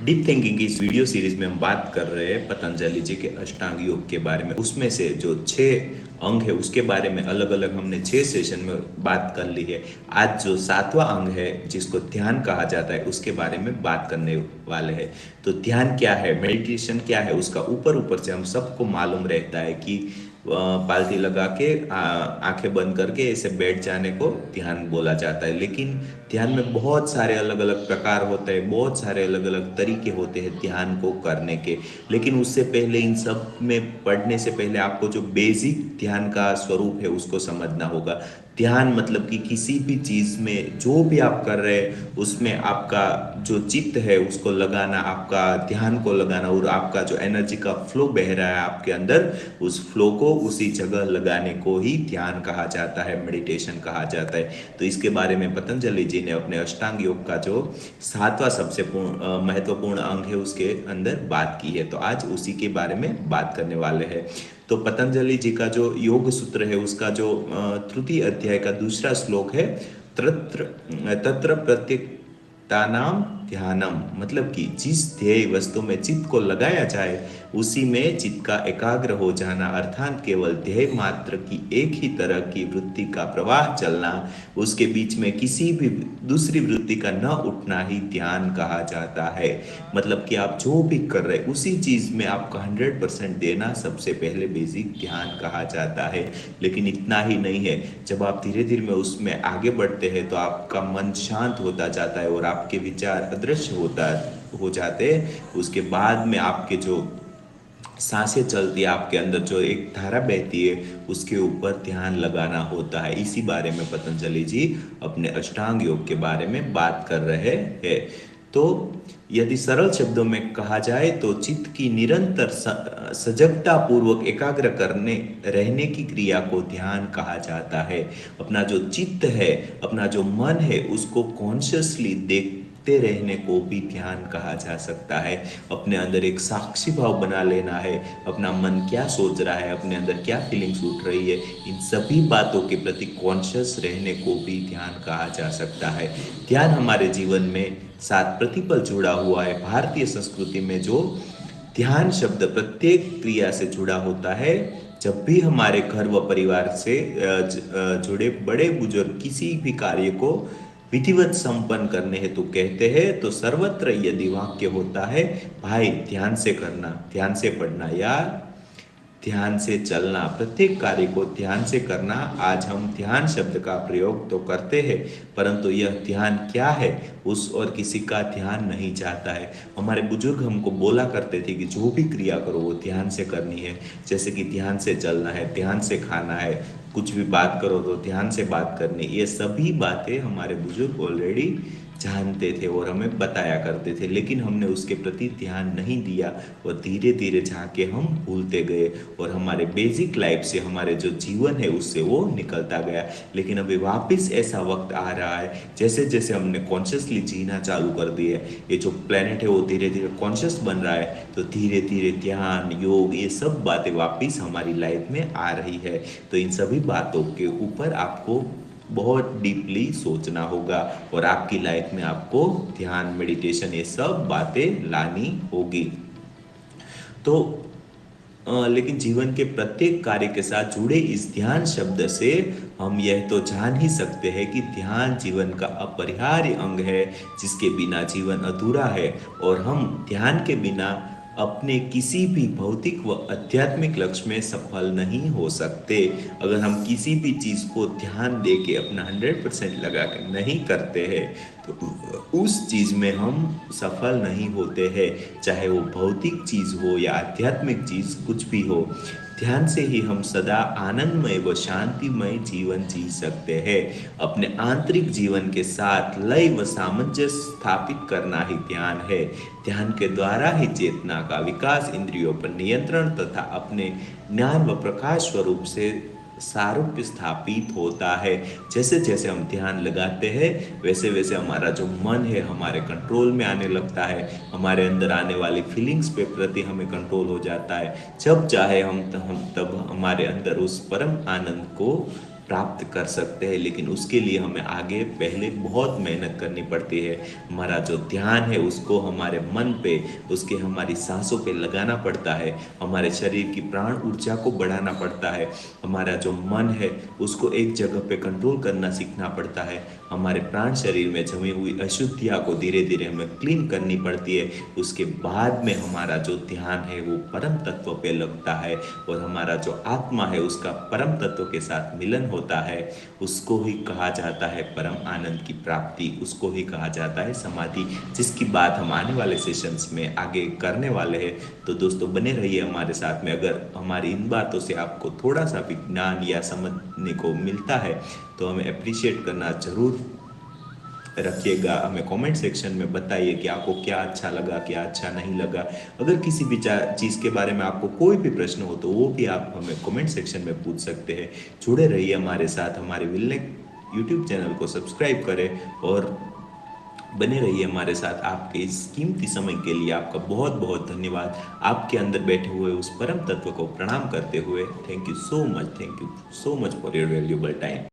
Deep thinking की इस video series में हम बात कर रहे हैं पतंजलि जी के अष्टांग योग के बारे में। उसमें से जो 6 अंग है उसके बारे में अलग अलग हमने 6 सेशन में बात कर ली है। आज जो 7वां अंग है जिसको ध्यान कहा जाता है उसके बारे में बात करने वाले हैं। तो ध्यान क्या है, मेडिटेशन क्या है, उसका ऊपर ऊपर से हम सबको मालूम रहता है कि पालथी लगा के आंखें बंद करके ऐसे बैठ जाने को ध्यान बोला जाता है। लेकिन ध्यान में बहुत सारे अलग अलग प्रकार होते हैं, बहुत सारे अलग अलग तरीके होते हैं ध्यान को करने के। लेकिन उससे पहले, इन सब में पढ़ने से पहले आपको जो बेसिक ध्यान का स्वरूप है उसको समझना होगा। ध्यान मतलब कि किसी भी चीज में जो भी आप कर रहे हैं उसमें आपका जो चित्त है उसको लगाना, आपका ध्यान को लगाना, और आपका जो एनर्जी का फ्लो बह रहा है आपके अंदर, उस फ्लो को उसी जगह लगाने को ही ध्यान कहा जाता है, मेडिटेशन कहा जाता है। तो इसके बारे में पतंजलि जी ने अपने अष्टांग योग का जो 7वां सबसे महत्वपूर्ण अंग है उसके अंदर बात की है। तो आज उसी के बारे में बात करने वाले हैं। तो पतंजलि जी का जो योग सूत्र है उसका जो तृतीय अध्याय का दूसरा श्लोक है, तत्र तत्र प्रत्येकतानाम ध्यानम, मतलब कि जिस ध्येय वस्तु में चित्त को लगाया जाए उसी में चित्त का एकाग्र हो जाना, अर्थात केवल ध्येय मात्र की एक ही तरह की वृत्ति का प्रवाह चलना, उसके बीच में किसी भी दूसरी वृत्ति का न उठना ही ध्यान कहा जाता है। मतलब कि आप जो भी कर रहे उसी चीज में आपका 100% देना सबसे पहले बेसिक ध्यान कहा जाता है। लेकिन इतना ही नहीं है, जब आप धीरे धीरे में उसमें आगे बढ़ते हैं तो आपका मन शांत होता जाता है और आपके विचार अदृश्य हो जाते हैं। उसके बाद में आपके जो सांसें चलती है, आपके अंदर जो एक धारा बहती है उसके ऊपर ध्यान लगाना होता है। इसी बारे में पतंजलि जी अपने अष्टांग योग के बारे में बात कर रहे हैं। तो यदि सरल शब्दों में कहा जाए तो चित्त की निरंतर सजगता पूर्वक एकाग्र करने रहने की क्रिया को ध्यान कहा जाता है। अपना जो चित्त है, अपना जो मन है, उसको कॉन्शियसली देखते रहने को भी ध्यान कहा जा सकता है। अपने अंदर एक साक्षी भाव बना लेना है, अपना मन क्या सोच रहा है, अपने अंदर क्या फीलिंग्स उठ रही है, इन सभी बातों के प्रति कॉन्शियस रहने को भी ध्यान कहा जा सकता है। ध्यान हमारे जीवन में साथ प्रतिपल जुड़ा हुआ है। भारतीय संस्कृति में जो ध्यान शब्द प्रत्येक क्रिया से जुड़ा होता है, जब भी हमारे घर व परिवार से जुड़े बड़े बुजुर्ग किसी भी कार्य को विधिवत संपन्न करने हेतु कहते हैं तो सर्वत्र यदि वाक्य होता है, भाई ध्यान से करना, ध्यान से पढ़ना या ध्यान से चलना, प्रत्येक कार्य को ध्यान से करना। आज हम ध्यान शब्द का प्रयोग तो करते हैं, परंतु यह ध्यान क्या है उस और किसी का ध्यान नहीं जाता है। हमारे बुजुर्ग हमको बोला करते थे कि जो भी क्रिया करो वो ध्यान से करनी है। जैसे कि ध्यान से चलना है, ध्यान से खाना है, कुछ भी बात करो तो ध्यान से बात करनी। ये सभी बातें हमारे बुजुर्ग ऑलरेडी जानते थे और हमें बताया करते थे, लेकिन हमने उसके प्रति ध्यान नहीं दिया और धीरे धीरे जाके हम भूलते गए और हमारे बेसिक लाइफ से, हमारे जो जीवन है उससे वो निकलता गया। लेकिन अभी वापस ऐसा वक्त आ रहा है, जैसे जैसे हमने कॉन्शियसली जीना चालू कर दिया है, ये जो प्लेनेट है वो धीरे धीरे कॉन्शियस बन रहा है, तो धीरे धीरे ध्यान, योग, ये सब बातें वापस हमारी लाइफ में आ रही है। तो इन सभी बातों के ऊपर आपको बहुत डीपली सोचना होगा और आपकी लाइफ में आपको ध्यान, मेडिटेशन, ये सब बातें लानी होगी। तो लेकिन जीवन के प्रत्येक कार्य के साथ जुड़े इस ध्यान शब्द से हम यह तो जान ही सकते हैं कि ध्यान जीवन का अपरिहार्य अंग है, जिसके बिना जीवन अधूरा है। और हम ध्यान के बिना अपने किसी भी भौतिक व आध्यात्मिक लक्ष्य में सफल नहीं हो सकते। अगर हम किसी भी चीज को ध्यान दे के अपना 100% लगा के नहीं करते हैं तो उस चीज में हम सफल नहीं होते हैं, चाहे वो भौतिक चीज हो या आध्यात्मिक चीज, कुछ भी हो। ध्यान से ही हम सदा आनंदमय व शांतिमय जीवन जी सकते हैं। अपने आंतरिक जीवन के साथ लय व सामंजस्य स्थापित करना ही ध्यान है। ध्यान के द्वारा ही चेतना का विकास, इंद्रियों पर नियंत्रण तथा अपने ज्ञान व प्रकाश स्वरूप से सारूप्य स्थापित होता है। जैसे जैसे हम ध्यान लगाते हैं वैसे वैसे हमारा जो मन है हमारे कंट्रोल में आने लगता है, हमारे अंदर आने वाली फीलिंग्स पे प्रति हमें कंट्रोल हो जाता है। जब चाहे हम तब हमारे अंदर उस परम आनंद को प्राप्त कर सकते हैं, लेकिन उसके लिए हमें आगे पहले बहुत मेहनत करनी पड़ती है। हमारा जो ध्यान है उसको हमारे मन पे, उसके हमारी सांसों पे लगाना पड़ता है, हमारे शरीर की प्राण ऊर्जा को बढ़ाना पड़ता है, हमारा जो मन है उसको एक जगह पे कंट्रोल करना सीखना पड़ता है, हमारे प्राण शरीर में जमी हुई अशुद्धियाँ को धीरे धीरे हमें क्लीन करनी पड़ती है। उसके बाद में हमारा जो ध्यान है वो परम तत्व पे लगता है और हमारा जो आत्मा है उसका परम तत्व के साथ मिलन होता है। उसको ही कहा जाता है परम आनंद की प्राप्ति, उसको ही कहा जाता है समाधि, जिसकी बात हम आने वाले सेशंस में आगे करने वाले हैं। तो दोस्तों बने रहिए हमारे साथ में। अगर हमारी इन बातों से आपको थोड़ा सा भी ज्ञान या समझने को मिलता है तो हमें अप्रिशिएट करना जरूर रखिएगा। हमें कमेंट सेक्शन में बताइए कि आपको क्या अच्छा लगा, क्या अच्छा नहीं लगा। अगर किसी भी चीज़ के बारे में आपको कोई भी प्रश्न हो तो वो भी आप हमें कमेंट सेक्शन में पूछ सकते हैं। जुड़े रहिए हमारे साथ, हमारे विलनेक यूट्यूब चैनल को सब्सक्राइब करें और बने रहिए हमारे साथ। आपके इस कीमती समय के लिए आपका बहुत बहुत धन्यवाद। आपके अंदर बैठे हुए उस परम तत्व को प्रणाम करते हुए thank you so much for your valuable time.